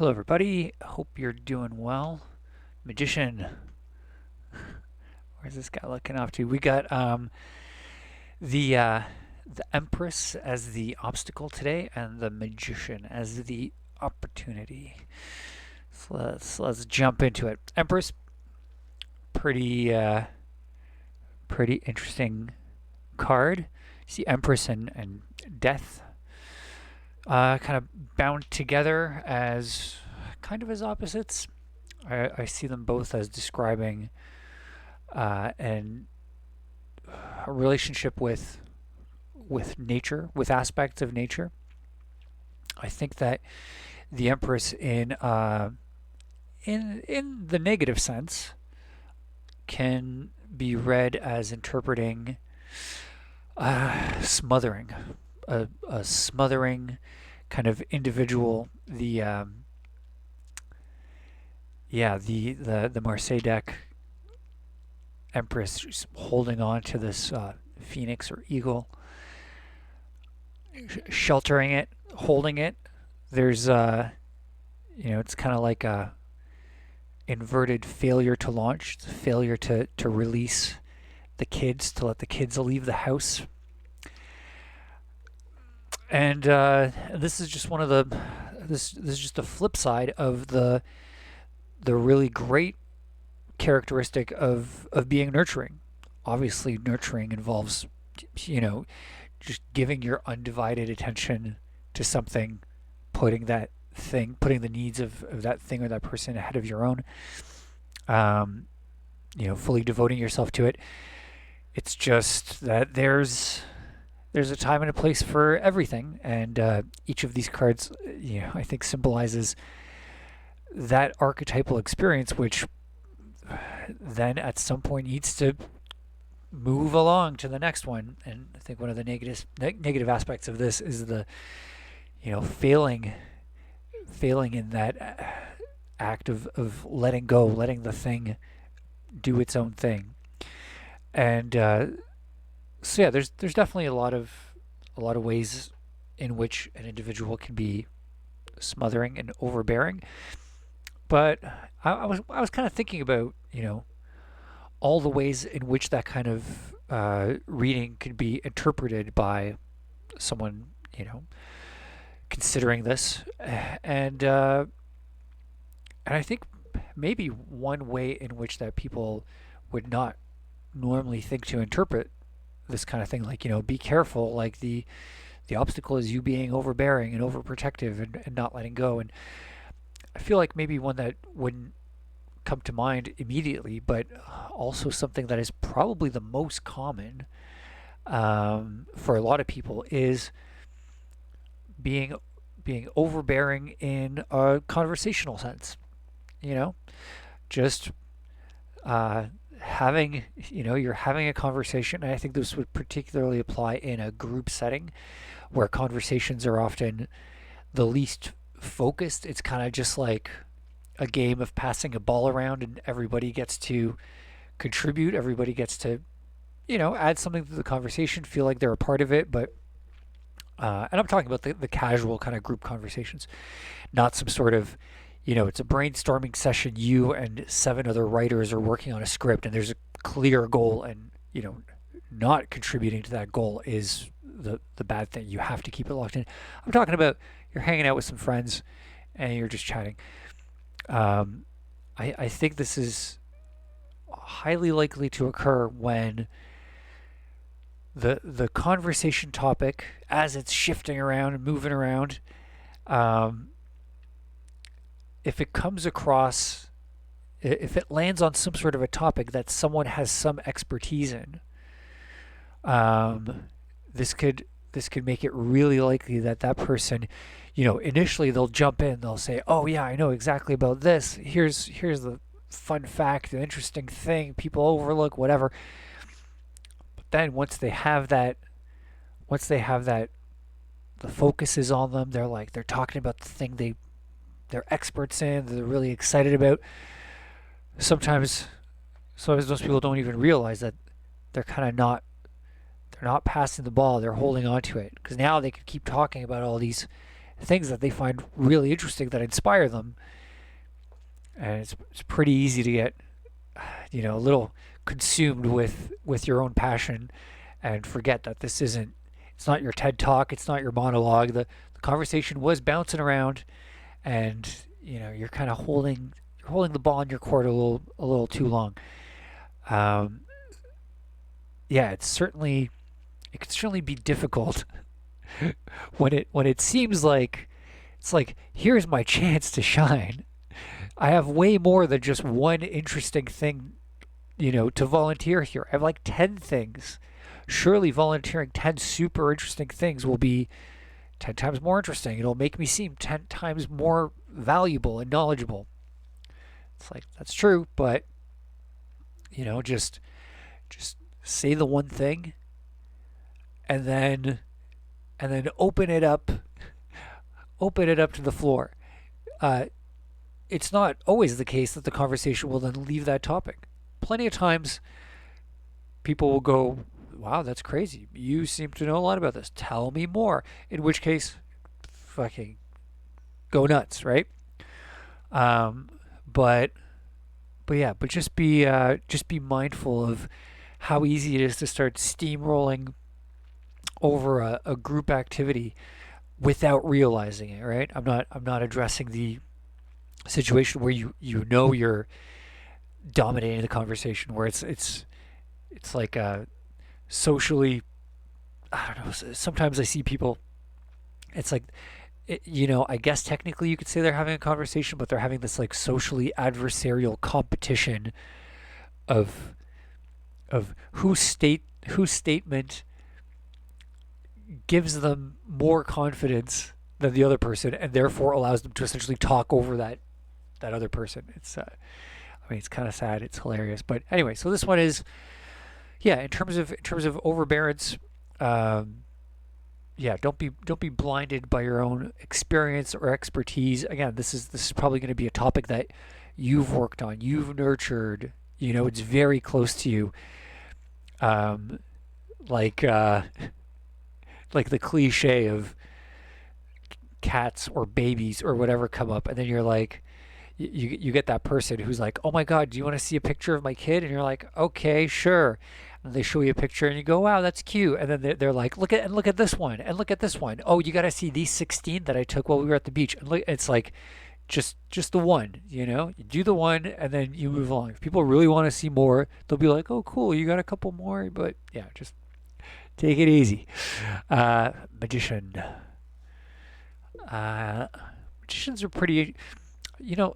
Hello, everybody. Hope you're doing well. Magician, where's this guy looking off to? We got the uh, the Empress as the obstacle today, and the Magician as the opportunity. So let's jump into it. Empress, pretty pretty interesting card. See Empress and Death, kind of bound together as kind of as opposites. I see them both as describing and a relationship with nature, with aspects of nature. I think that the Empress in the negative sense can be read as interpreting smothering, a smothering kind of individual. The Marseille deck Empress just holding on to this phoenix or eagle, sheltering it, holding it. There's it's kind of like a inverted failure to launch, failure to release the kids, to let the kids leave the house. And this is just one of the this is just the flip side of the really great characteristic of being nurturing. Obviously, nurturing involves, you know, just giving your undivided attention to something, putting the needs of that thing or that person ahead of your own, fully devoting yourself to it. It's just that there's a time and a place for everything, and each of these cards, I think symbolizes that archetypal experience, which then at some point needs to move along to the next one. And I think one of the negative aspects of this is the failing in that act of letting go, letting the thing do its own thing. And so yeah, there's definitely a lot of ways in which an individual can be smothering and overbearing. But I was kind of thinking about all the ways in which that kind of reading could be interpreted by someone considering this, and I think maybe one way in which that people would not normally think to interpret this kind of thing, like be careful, like the obstacle is you being overbearing and overprotective and not letting go. And I feel like maybe one that wouldn't come to mind immediately, but also something that is probably the most common for a lot of people is being being overbearing in a conversational sense. You know, just having you're having a conversation, and I think this would particularly apply in a group setting where conversations are often the least focused. It's kind of just like a game of passing a ball around, and everybody gets to contribute. Everybody gets to, add something to the conversation, feel like they're a part of it. But, and I'm talking about the casual kind of group conversations, not some sort of, it's a brainstorming session. You and seven other writers are working on a script, and there's a clear goal, and, not contributing to that goal is the bad thing. You have to keep it locked in. I'm talking about you're hanging out with some friends and you're just chatting. I think this is highly likely to occur when the conversation topic, as it's shifting around and moving around, if it comes across, if it lands on some sort of a topic that someone has some expertise in, this could make it really likely that that person, initially they'll jump in, they'll say, "Oh yeah, I know exactly about this. Here's the fun fact, the interesting thing people overlook, whatever." But then once they have that, the focus is on them. They're talking about the thing they're experts in, they're really excited about. Sometimes those people don't even realize that they're kind of not they're not passing the ball, they're holding on to it, because now they can keep talking about all these things that they find really interesting that inspire them. And it's pretty easy to get, a little consumed with your own passion and forget that it's not your TED talk, it's not your monologue. The conversation was bouncing around, and you're kind of holding the ball in your court a little too long. Um, yeah, it can certainly be difficult when it seems like it's like, here's my chance to shine. I have way more than just one interesting thing, to volunteer here. I have like 10 things. Surely volunteering 10 super interesting things will be 10 times more interesting. It'll make me seem 10 times more valuable and knowledgeable. It's like, that's true, but, just say the one thing, and then open it up to the floor. Uh, it's not always the case that the conversation will then leave that topic. Plenty of times, people will go, "Wow, that's crazy. You seem to know a lot about this. Tell me more." In which case, fucking go nuts, right? Um, but but just be mindful of how easy it is to start steamrolling over a group activity without realizing it, right? I'm not addressing the situation where you're dominating the conversation, where it's like socially, I don't know. Sometimes I see people. It's like, I guess technically you could say they're having a conversation, but they're having this like socially adversarial competition of whose statement gives them more confidence than the other person, and therefore allows them to essentially talk over that other person. It's kind of sad. It's hilarious, but anyway. So this one is, yeah. In terms of overbearance, um, yeah. Don't be blinded by your own experience or expertise. Again, this is probably going to be a topic that you've worked on, you've nurtured. It's very close to you. Um, like uh, like the cliche of cats or babies or whatever come up, and then you're like, you get that person who's like, "Oh my God, do you want to see a picture of my kid?" And you're like, "Okay, sure." And they show you a picture, and you go, "Wow, that's cute." And then they're like, "Look at this one, and look at this one. Oh, you got to see these 16 that I took while we were at the beach." And look, it's like, just the one. You do the one, and then you move along. If people really want to see more, they'll be like, "Oh, cool, you got a couple more." But yeah, just take it easy. Magician. Uh, Magicians are pretty.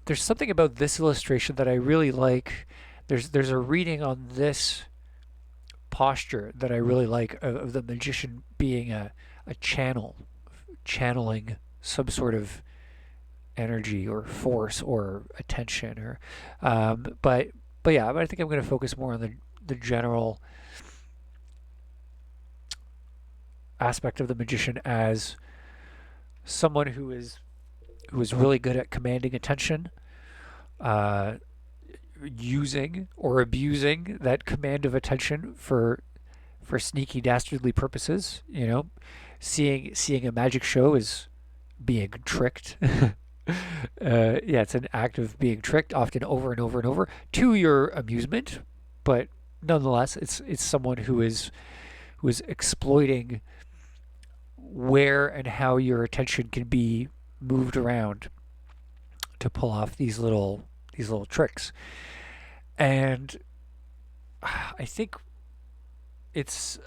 There's something about this illustration that I really like. There's a reading on this posture that I really like, of the magician being a channel, channeling some sort of energy or force or attention, or but yeah, but I think I'm going to focus more on the general aspect of the magician as someone who is really good at commanding attention, uh, using or abusing that command of attention for sneaky dastardly purposes. Seeing a magic show is being tricked. Yeah, it's an act of being tricked, often over and over and over, to your amusement, but nonetheless, it's someone who is exploiting where and how your attention can be moved around to pull off these little tricks. And I think it's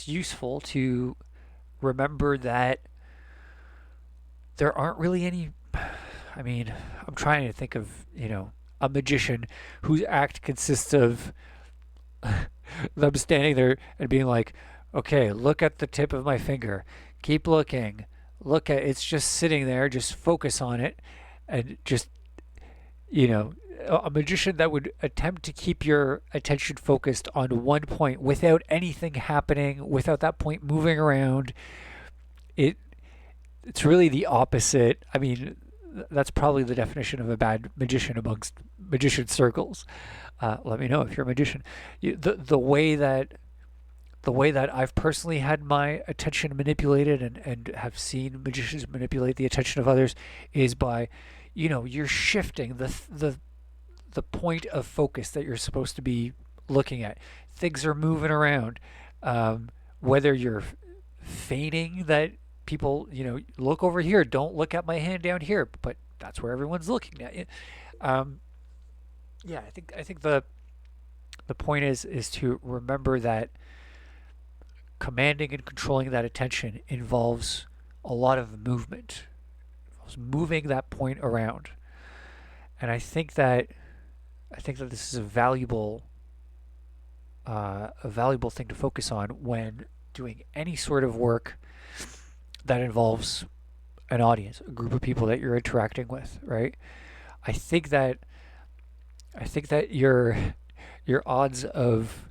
useful to remember that there aren't really any. I mean, I'm trying to think of a magician whose act consists of them standing there and being like, "Okay, look at the tip of my finger. Keep looking. Look at it's just sitting there. Just focus on it, and just you know." A magician that would attempt to keep your attention focused on one point without anything happening, without that point moving around, it it's really the opposite. I mean, that's probably the definition of a bad magician amongst magician circles. Let me know if you're a magician. The way that the way that I've personally had my attention manipulated and have seen magicians manipulate the attention of others is by, you're shifting the point of focus that you're supposed to be looking at. Things are moving around. Whether you're feigning that people, look over here, don't look at my hand down here, but that's where everyone's looking at you. Um, yeah, I think the point is to remember that commanding and controlling that attention involves a lot of movement. It involves moving that point around. And I think that this is a valuable thing to focus on when doing any sort of work that involves an audience, a group of people that you're interacting with, right? I think that I think that your odds of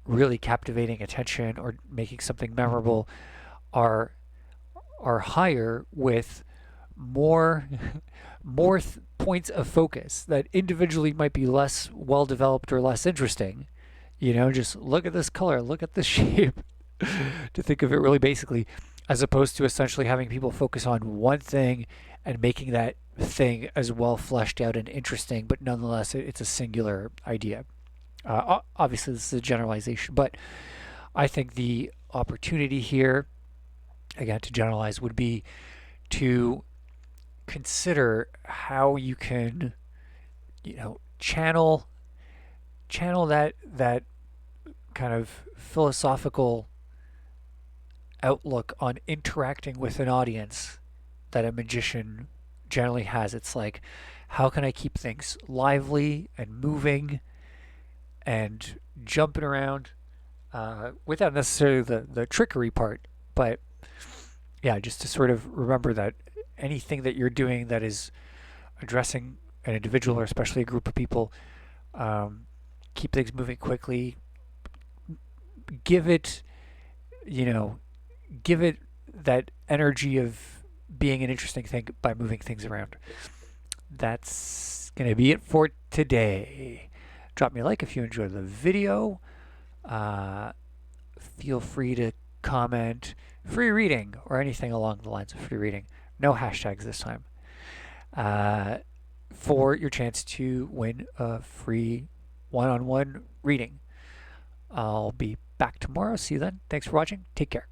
really captivating attention or making something memorable are are higher with more points of focus that individually might be less well developed or less interesting. Just look at this color, look at this shape, to think of it really basically, as opposed to essentially having people focus on one thing and making that thing as well fleshed out and interesting, but nonetheless, it's a singular idea. Obviously, this is a generalization, but I think the opportunity here, again, to generalize, would be to consider how you can, channel that kind of philosophical outlook on interacting with an audience that a magician generally has. It's like, how can I keep things lively and moving and jumping around without necessarily the trickery part, but yeah, just to sort of remember that anything that you're doing that is addressing an individual or especially a group of people, um, keep things moving quickly. Give it, you know, give it that energy of being an interesting thing by moving things around. That's gonna be it for today. Drop me a like if you enjoyed the video. Uh, Feel free to comment free reading or anything along the lines of free reading. No hashtags this time. Uh, for your chance to win a free one-on-one reading. I'll be back tomorrow. See you then. Thanks for watching. Take care.